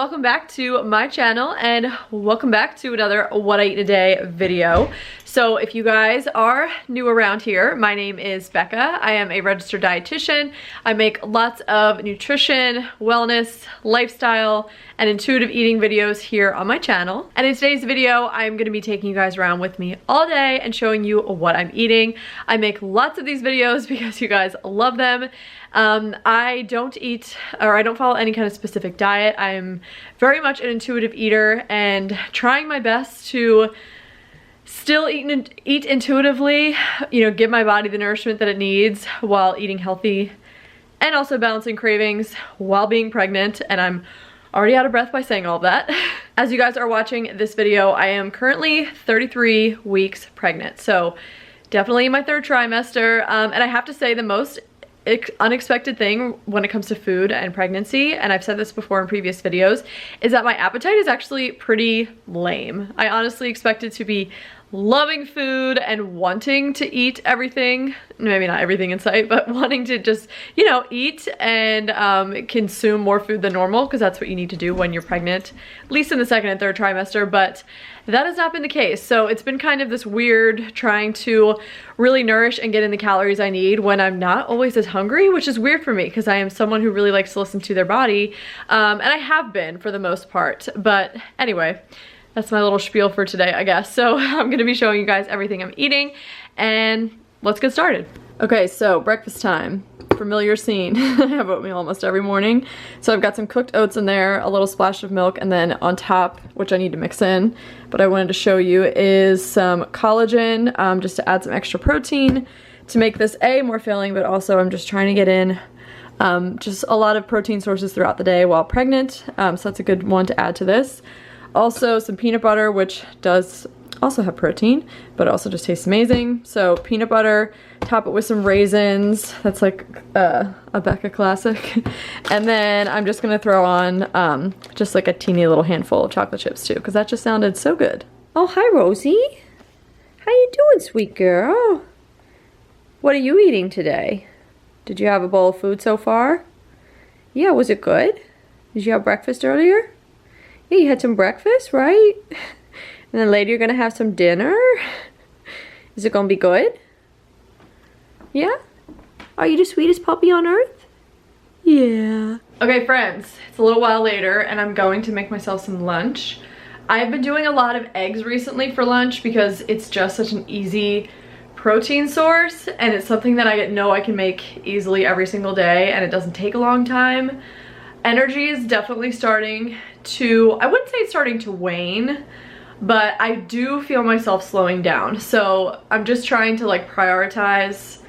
welcome back to my channel and welcome back to another What I Eat in a Day video. So if you guys are new around here, my name is Becca. I am a registered dietitian. I make lots of nutrition, wellness, lifestyle, and intuitive eating videos here on my channel. And in today's video, I'm gonna be taking you guys around with me all day and showing you what I'm eating. I make lots of these videos because you guys love them. I don't eat, or I don't follow any kind of specific diet. I'm very much an intuitive eater and trying my best to still eat intuitively, you know, give my body the nourishment that it needs while eating healthy and also balancing cravings while being pregnant. And I'm already out of breath by saying all of that. As you guys are watching this video, I am currently 33 weeks pregnant. So definitely my third trimester. And I have to say the most unexpected thing when it comes to food and pregnancy, and I've said this before in previous videos, is that my appetite is actually pretty lame. I honestly expected to be loving food and wanting to eat everything, maybe not everything in sight, but wanting to just, you know, eat and consume more food than normal, because that's what you need to do when you're pregnant, at least in the second and third trimester, but that has not been the case. So it's been kind of this weird trying to really nourish and get in the calories I need when I'm not always as hungry, which is weird for me because I am someone who really likes to listen to their body, and I have been for the most part. But anyway, that's my little spiel for today, I guess. So I'm gonna be showing you guys everything I'm eating, and let's get started. Okay, so breakfast time. Familiar scene. I have oatmeal almost every morning. So I've got some cooked oats in there, a little splash of milk, and then on top, which I need to mix in, but I wanted to show you, is some collagen, just to add some extra protein to make this more filling, but also I'm just trying to get in just a lot of protein sources throughout the day while pregnant. So that's a good one to add to this. Also some peanut butter, which does also have protein, but also just tastes amazing. So peanut butter, top it with some raisins. That's like a Becca classic. And then I'm just gonna throw on just like a teeny little handful of chocolate chips too, because that just sounded so good. Oh, hi Rosie. How you doing, sweet girl? What are you eating today? Did you have a bowl of food so far? Yeah, was it good? Did you have breakfast earlier? Yeah, you had some breakfast, right? And then later you're gonna have some dinner? Is it gonna be good? Yeah? Are you the sweetest puppy on earth? Yeah. Okay friends, it's a little while later and I'm going to make myself some lunch. I've been doing a lot of eggs recently for lunch because it's just such an easy protein source, and it's something that I know I can make easily every single day, and it doesn't take a long time. Energy is definitely starting to, I wouldn't say it's starting to wane, but I do feel myself slowing down. So I'm just trying to like prioritize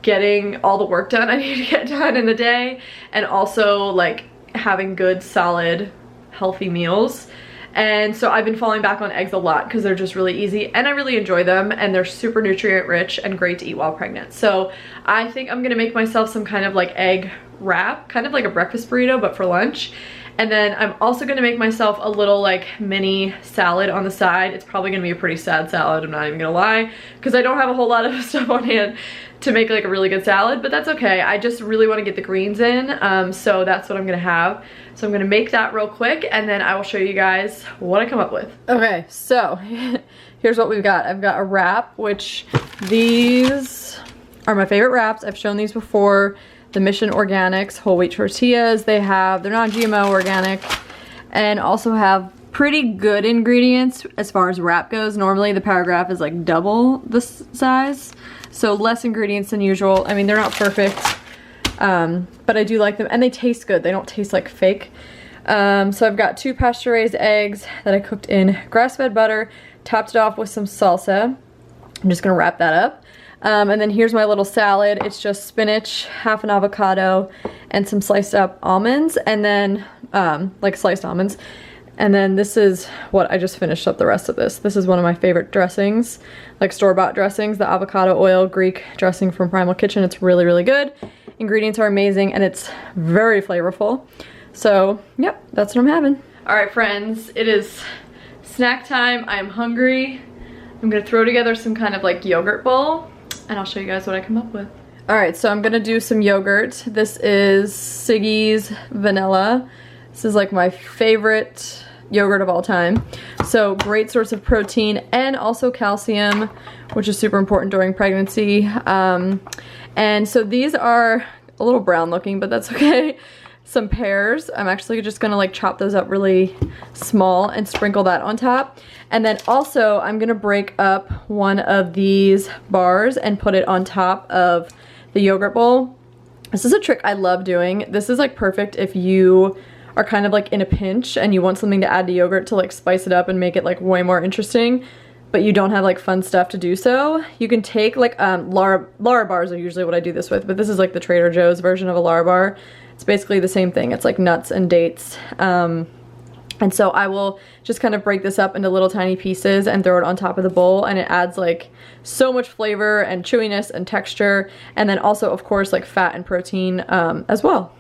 getting all the work done I need to get done in the day, and also like having good, solid, healthy meals. And so I've been falling back on eggs a lot because they're just really easy and I really enjoy them, and they're super nutrient rich and great to eat while pregnant. So I think I'm gonna make myself some kind of like egg wrap, kind of like a breakfast burrito but for lunch. And then I'm also gonna make myself a little like mini salad on the side. It's probably gonna be a pretty sad salad, I'm not even gonna lie, because I don't have a whole lot of stuff on hand to make like a really good salad, but that's okay. I just really wanna get the greens in, so that's what I'm gonna have. So I'm gonna make that real quick and then I will show you guys what I come up with. Okay, so here's what we've got. I've got a wrap, which these are my favorite wraps. I've shown these before. The Mission Organics whole wheat tortillas. They're non-GMO organic, and also have pretty good ingredients as far as wrap goes. Normally the paragraph is like double the size, so less ingredients than usual. I mean, they're not perfect, but I do like them, and they taste good. They don't taste like fake. So I've got 2 pasture-raised eggs that I cooked in grass-fed butter, topped it off with some salsa. I'm just gonna wrap that up. And then here's my little salad. It's just spinach, half an avocado, and some sliced up almonds, and then like sliced almonds. And then this is what I just finished up the rest of this. This is one of my favorite dressings, like store-bought dressings, the avocado oil Greek dressing from Primal Kitchen. It's really, really good. Ingredients are amazing and it's very flavorful. So, yep, that's what I'm having. All right, friends, it is snack time. I am hungry. I'm gonna throw together some kind of like yogurt bowl, and I'll show you guys what I come up with. All right, so I'm gonna do some yogurt. This is Siggy's vanilla This is like my favorite yogurt of all time. So great source of protein and also calcium, which is super important during pregnancy. And so these are a little brown looking, but that's okay. Some pears. I'm actually just gonna like chop those up really small and sprinkle that on top. And then also I'm gonna break up one of these bars and put it on top of the yogurt bowl. This is a trick I love doing. This is like perfect if you are kind of like in a pinch and you want something to add to yogurt to like spice it up and make it like way more interesting, but you don't have like fun stuff to do so. You can take like Lara bars are usually what I do this with, but this is like the Trader Joe's version of a Lara bar. It's basically the same thing. It's like nuts and dates. And so I will just kind of break this up into little tiny pieces and throw it on top of the bowl, and it adds like so much flavor and chewiness and texture, and then also of course like fat and protein as well.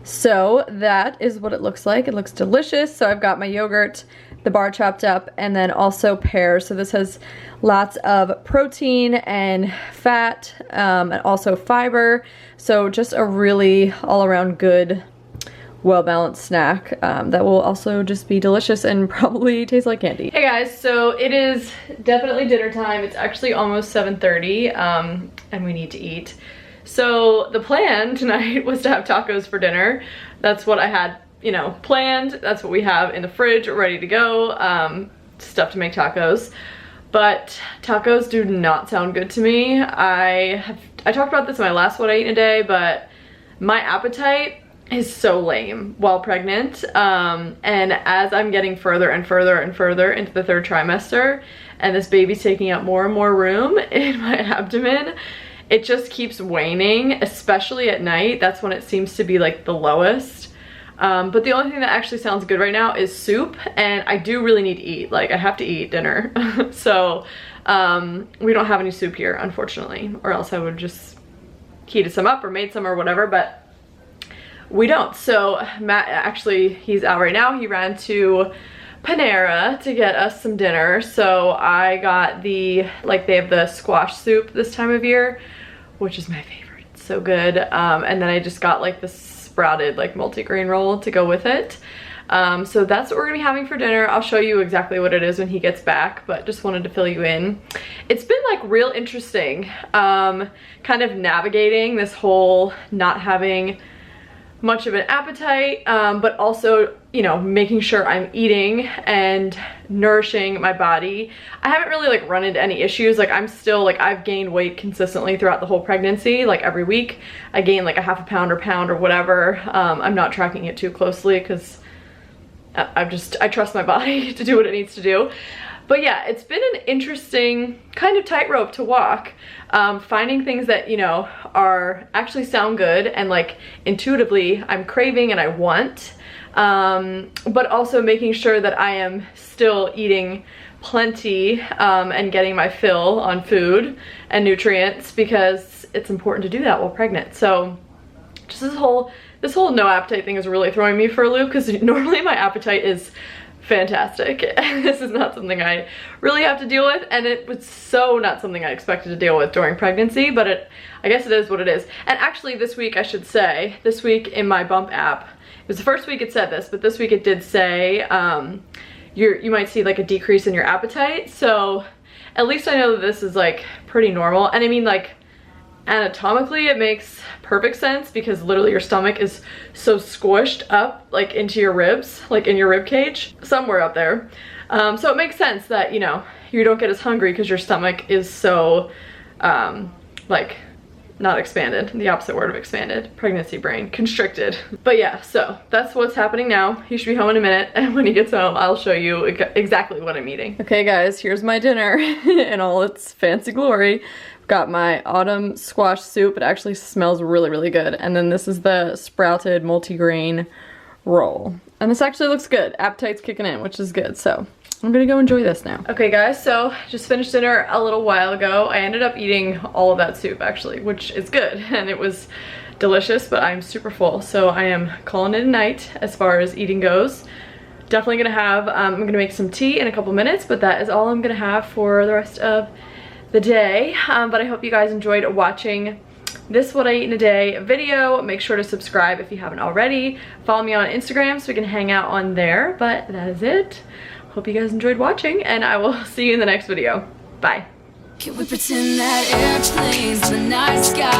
So that is what it looks like. It looks delicious. So I've got my yogurt, the bar chopped up, and then also pears. So this has lots of protein and fat and also fiber. So just a really all-around good, well-balanced snack that will also just be delicious and probably taste like candy. Hey guys, so it is definitely dinner time. It's actually almost 7:30 and we need to eat. So the plan tonight was to have tacos for dinner. That's what I had, you know, planned. That's what we have in the fridge ready to go, stuff to make tacos. But tacos do not sound good to me. I talked about this in my last What I Eat in a Day, but my appetite is so lame while pregnant. And as I'm getting further and further and further into the 3rd trimester, and this baby's taking up more and more room in my abdomen, it just keeps waning, especially at night. That's when it seems to be like the lowest. But the only thing that actually sounds good right now is soup, and I do really need to eat. Like, I have to eat dinner. So we don't have any soup here, unfortunately, or else I would just heated some up or made some or whatever, but we don't. So Matt, actually, he's out right now. He ran to Panera to get us some dinner. So I got the, like, they have the squash soup this time of year, which is my favorite. It's so good. And then I just got like the sprouted like multigrain roll to go with it. So that's what we're gonna be having for dinner. I'll show you exactly what it is when he gets back, but just wanted to fill you in. It's been like real interesting, kind of navigating this whole not having much of an appetite, but also, you know, making sure I'm eating and nourishing my body. I haven't really like run into any issues. Like, I'm still like, I've gained weight consistently throughout the whole pregnancy. Like every week I gain like a half a pound or pound or whatever. I'm not tracking it too closely because I trust my body to do what it needs to do. But yeah, it's been an interesting kind of tightrope to walk, finding things that, you know, are actually sound good and like intuitively I'm craving and I want, but also making sure that I am still eating plenty and getting my fill on food and nutrients, because it's important to do that while pregnant. So just this whole no appetite thing is really throwing me for a loop, because normally my appetite is fantastic. This is not something I really have to deal with, and it was so not something I expected to deal with during pregnancy, but I guess it is what it is. And actually this week, I should say, this week in my Bump app, it was the first week it said this, but this week it did say you might see like a decrease in your appetite. So at least I know that this is like pretty normal. And I mean, like, anatomically it makes perfect sense, because literally your stomach is so squished up like into your ribs, like in your rib cage somewhere up there. So it makes sense that, you know, you don't get as hungry because your stomach is so like not expanded, the opposite word of expanded, pregnancy brain, constricted. But yeah, so that's what's happening now. He should be home in a minute, and when he gets home, I'll show you exactly what I'm eating. Okay guys, here's my dinner in all its fancy glory. Got my autumn squash soup. It actually smells really, really good. And then this is the sprouted multigrain roll. And this actually looks good. Appetite's kicking in, which is good. So I'm gonna go enjoy this now. Okay guys, so just finished dinner a little while ago. I ended up eating all of that soup actually, which is good. And it was delicious, but I'm super full. So I am calling it a night as far as eating goes. Definitely gonna have, I'm gonna make some tea in a couple minutes, but that is all I'm gonna have for the rest of the day. But I hope you guys enjoyed watching this What I Eat in a Day video. Make sure to subscribe if you haven't already. Follow me on Instagram so we can hang out on there. But that is it. Hope you guys enjoyed watching, and I will see you in the next video. Bye. Can we pretend that airplanes in the night sky